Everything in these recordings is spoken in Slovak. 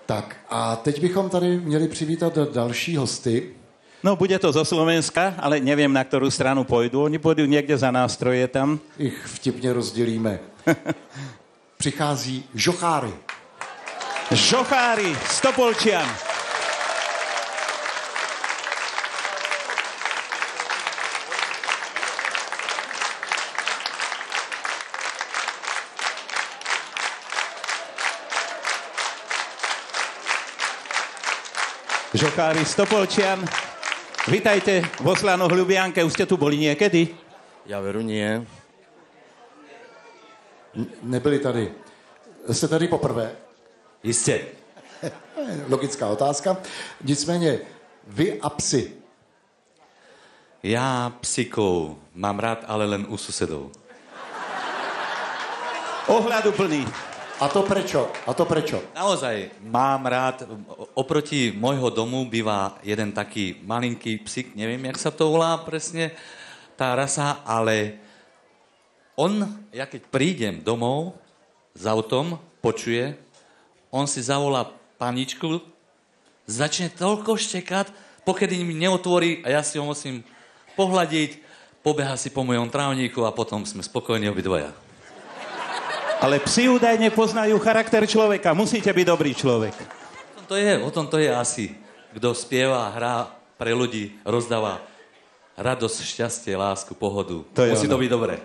Tak a teď bychom tady měli přivítat další hosty. No, bude to zo Slovenska, ale neviem, na ktorú stranu pôjdu. Oni pôjdu niekde za nástroje tam. Ich vtipně rozdělíme. Přichází žocháry. Žochári z Topolčian. Žochári z Topolčian. Vítajte vo Slanoch Ľubianke. Už ste tu boli niekedy? Ja veru nie. Nebyli tady. Jste tady poprvé? Jistě. Logická otázka. Nicméně, vy a psy. Ja psíkov mám rád, ale len u susedov. Ohľaduplný. A to prečo? A to prečo? Naozaj mám rád, oproti môjho domu býva jeden taký malinký psík, neviem, jak sa to volá presne, tá rasa, ale ja keď prídem domov s autom, počuje, on si zavolá paničku, začne toľko štekať, pokedy mi neotvorí a ja si ho musím pohľadiť, pobeha si po mojom trávniku a potom sme spokojní obidvoja. Ale psi údajne poznajú charakter človeka. Musíte byť dobrý človek. O tom to je asi. Kto spieva, hrá pre ľudí, rozdáva radosť, šťastie, lásku, pohodu. Musí to byť dobré.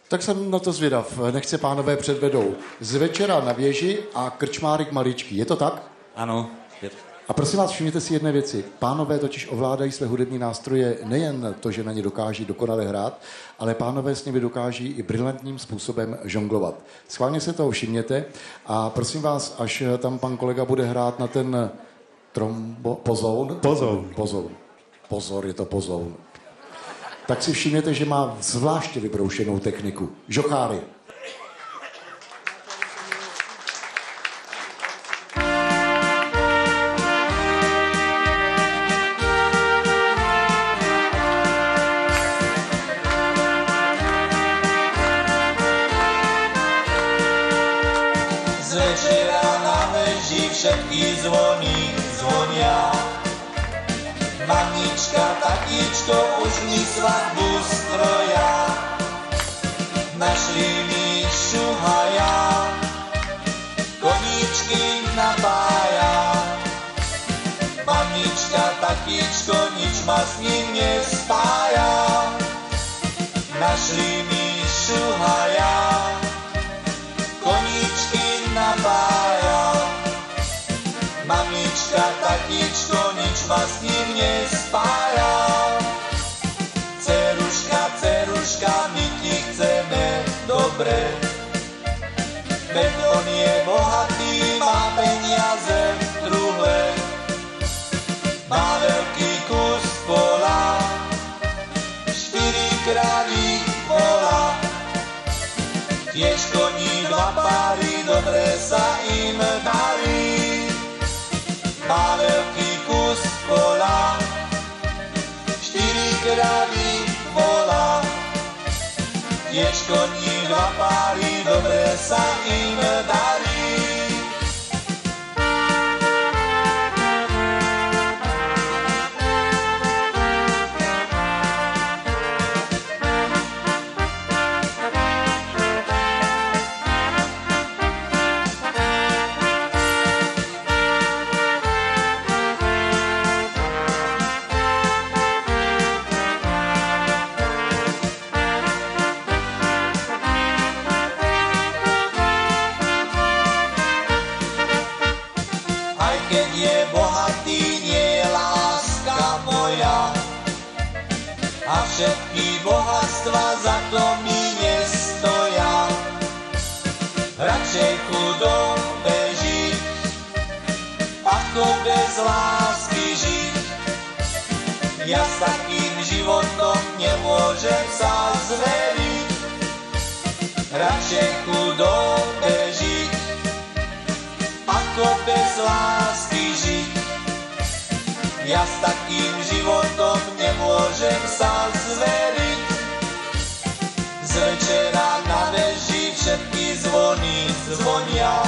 Tak jsem na to zvědav. Nech se pánové předvedou. Z večera na věži a krčmárik maličký. Je to tak? Ano. A prosím vás, všimněte si jedné věci. Pánové totiž ovládají své hudební nástroje nejen to, že na ně dokáží dokonale hrát, ale pánové s nimi dokáží i brilantním způsobem žonglovat. Schválně se toho všimněte a prosím vás, až tam pan kolega bude hrát na ten pozoun. Pozor, je to pozoun. Tak si všimněte, že má zvláště vybroušenou techniku. Žocháry. Všetky zvony zvonia. Mamička, tatičko, už mi svadbu stroja. Našli mi šuhaja, koníčky napája. Mamička, tatičko, nič ma s ním nespája. Našli mi šuhaja, koníčky napája. Mamička, tatičko, nič ma s ním nespája. Ceruška, my ti chceme dobre. Veď on je bohatý, má peniaze v truhle. Má veľký kus pola, 4 kráľí pola. Tiež koní 2 páry, dobre sa im darí. Má veľký kus pola, 4 kráľí pola. Tiež koní 2 páry, dobre sa im darí. Všetky bohatstva za to mi nestoja. Radšej chudom bežiť, ako bez lásky žiť. Ja s takým životom nemôžem sa zveriť. Radšej chudom bežiť, ako bez lásky žiť. Ja s takým životom nemôžem sa zveriť. Z večera na veži všetky zvony zvonia.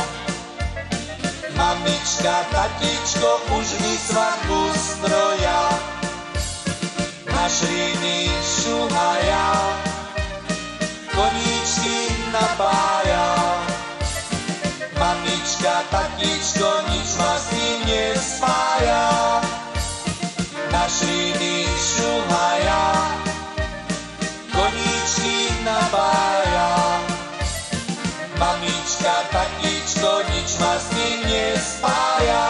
Mamička, tatičko, už mi svadbu stroja. Na šríny šuhaja, koníčky napája. Mamička, tatičko, nič ma s ním nespája. Na šríny šuhaja, koníčky napája. Mamička, tatičko, nič ma s ním nespája.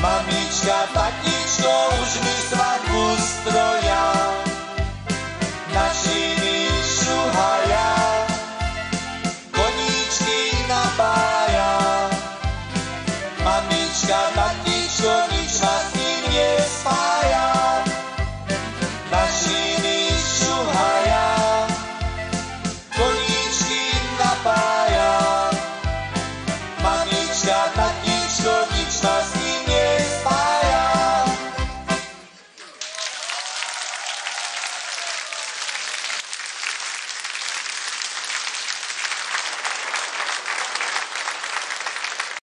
Mamička, tatičko, už mi svadbu stroja. Na šíny šuhaja, koníčky napája. Mamička, tatičko, nič ma s ním nespája.